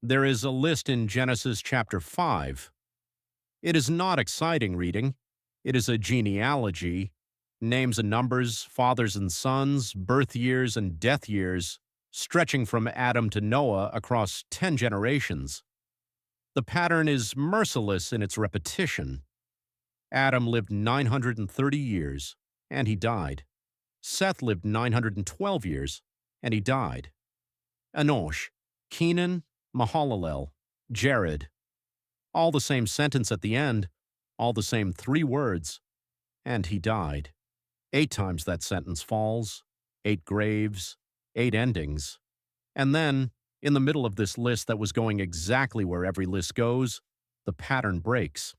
There is a list in Genesis chapter 5. It is not exciting reading. It is a genealogy, names and numbers, fathers and sons, birth years and death years, stretching from Adam to Noah across 10 generations. The pattern is merciless in its repetition. Adam lived 930 years, and he died. Seth lived 912 years, and he died. Enoch, Kenan, Mahalalel, Jared. All the same sentence at the end, all the same 3 words, and he died. 8 times that sentence falls, 8 graves, 8 endings. And then, in the middle of this list that was going exactly where every list goes, the pattern breaks.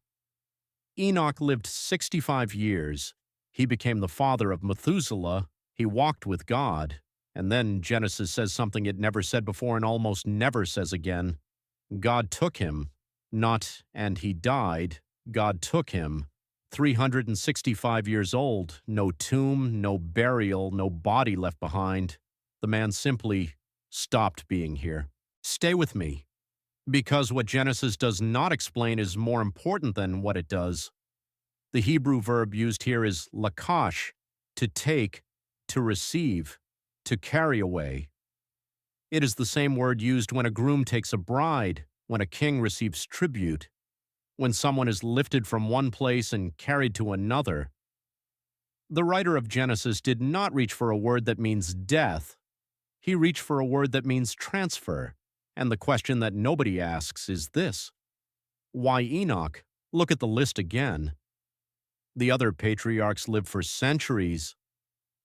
Enoch lived 65 years. He became the father of Methuselah. He walked with God. And then Genesis says something it never said before and almost never says again. God took him. Not, and he died. God took him. 365 years old. No tomb, no burial, no body left behind. The man simply stopped being here. Stay with me, because what Genesis does not explain is more important than what it does. The Hebrew verb used here is laqach, to take, to receive, to carry away. It is the same word used when a groom takes a bride, when a king receives tribute, when someone is lifted from one place and carried to another. The writer of Genesis did not reach for a word that means death. He reached for a word that means transfer. And the question that nobody asks is this: why Enoch? Look at the list again. The other patriarchs lived for centuries.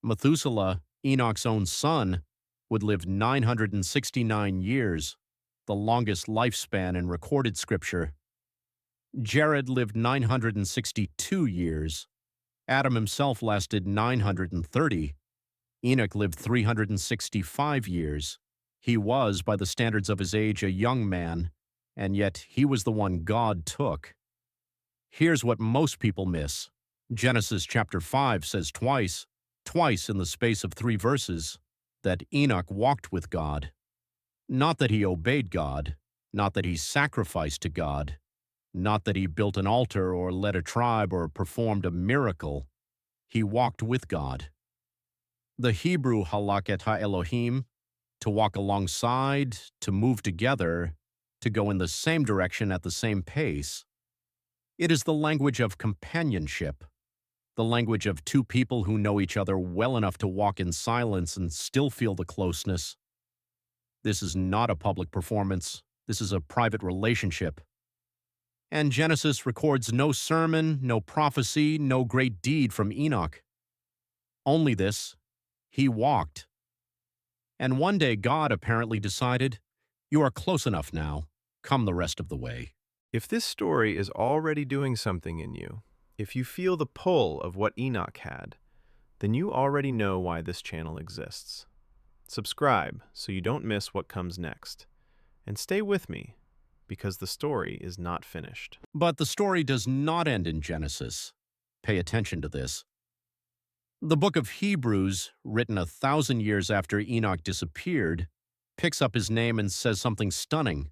Methuselah, Enoch's own son, would live 969 years, the longest lifespan in recorded scripture. Jared lived 962 years. Adam himself lasted 930. Enoch lived 365 years. He was, by the standards of his age, a young man, and yet he was the one God took. Here's what most people miss. Genesis chapter 5 says twice in the space of 3 verses, that Enoch walked with God. Not that he obeyed God, not that he sacrificed to God, not that he built an altar or led a tribe or performed a miracle. He walked with God. The Hebrew halak et ha-Elohim, to walk alongside, to move together, to go in the same direction at the same pace. It is the language of companionship, the language of 2 people who know each other well enough to walk in silence and still feel the closeness. This is not a public performance. This is a private relationship. And Genesis records no sermon, no prophecy, no great deed from Enoch. Only this: he walked. And one day God apparently decided, you are close enough now. Come the rest of the way. If this story is already doing something in you, if you feel the pull of what Enoch had, then you already know why this channel exists. Subscribe so you don't miss what comes next. And stay with me, because the story is not finished. But the story does not end in Genesis. Pay attention to this. The book of Hebrews, written 1,000 years after Enoch disappeared, picks up his name and says something stunning.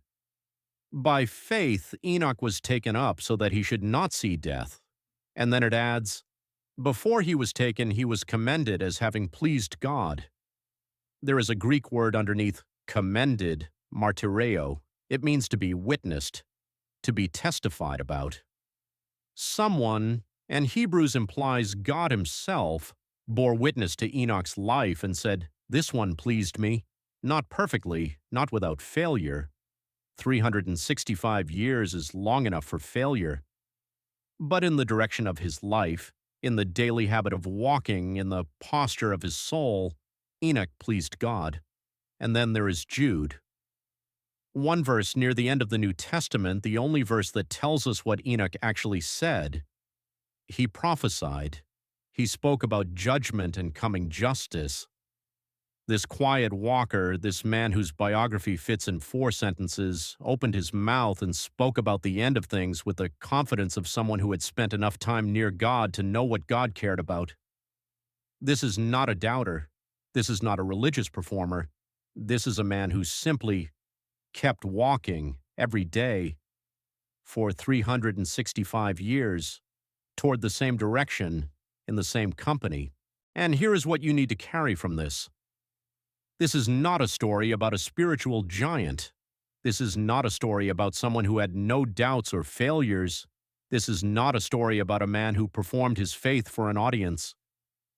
By faith, Enoch was taken up so that he should not see death. And then it adds, before he was taken, he was commended as having pleased God. There is a Greek word underneath commended, martyreo. It means to be witnessed, to be testified about. Someone, and Hebrews implies God himself, bore witness to Enoch's life and said, this one pleased me, not perfectly, not without failure. 365 years is long enough for failure. But in the direction of his life, in the daily habit of walking, in the posture of his soul, Enoch pleased God. And then there is Jude. One verse near the end of the New Testament, the only verse that tells us what Enoch actually said. He prophesied. He spoke about judgment and coming justice. This quiet walker, this man whose biography fits in 4 sentences, opened his mouth and spoke about the end of things with the confidence of someone who had spent enough time near God to know what God cared about. This is not a doubter. This is not a religious performer. This is a man who simply kept walking every day for 365 years toward the same direction in the same company. And here is what you need to carry from this. This is not a story about a spiritual giant. This is not a story about someone who had no doubts or failures. This is not a story about a man who performed his faith for an audience.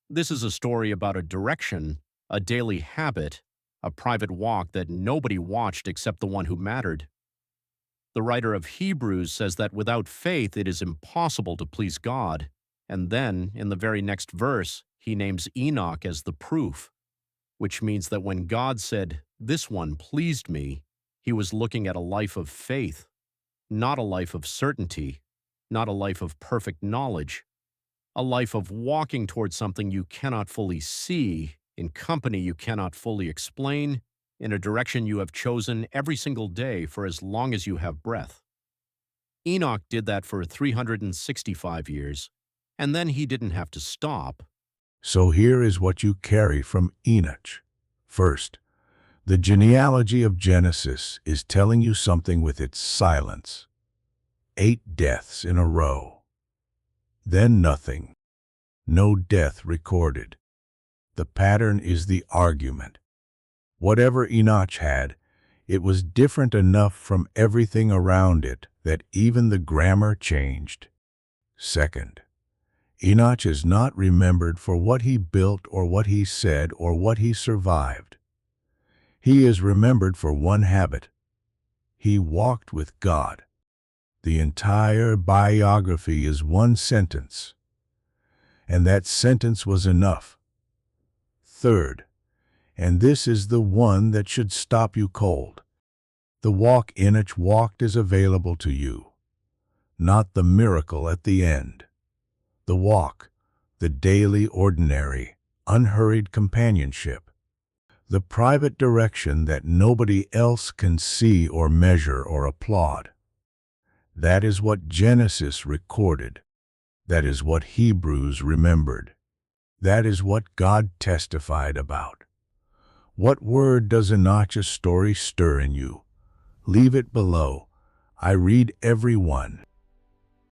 This is a story about a direction, a daily habit, a private walk that nobody watched except the one who mattered. The writer of Hebrews says that without faith it is impossible to please God. And then, in the very next verse, he names Enoch as the proof, which means that when God said, "This one pleased me," he was looking at a life of faith, not a life of certainty, not a life of perfect knowledge, a life of walking towards something you cannot fully see, in company you cannot fully explain, in a direction you have chosen every single day for as long as you have breath. Enoch did that for 365 years, and then he didn't have to stop. So here is what you carry from Enoch. First, the genealogy of Genesis is telling you something with its silence. 8 deaths in a row. Then nothing. No death recorded. The pattern is the argument. Whatever Enoch had, it was different enough from everything around it that even the grammar changed. Second, Enoch is not remembered for what he built or what he said or what he survived. He is remembered for one habit. He walked with God. The entire biography is one sentence, and that sentence was enough. Third, and this is the one that should stop you cold. The walk Enoch walked is available to you, not the miracle at the end. The walk, the daily, ordinary, unhurried companionship, the private direction that nobody else can see or measure or applaud. That is what Genesis recorded. That is what Hebrews remembered. That is what God testified about. What word does Enoch's story stir in you? Leave it below. I read every one.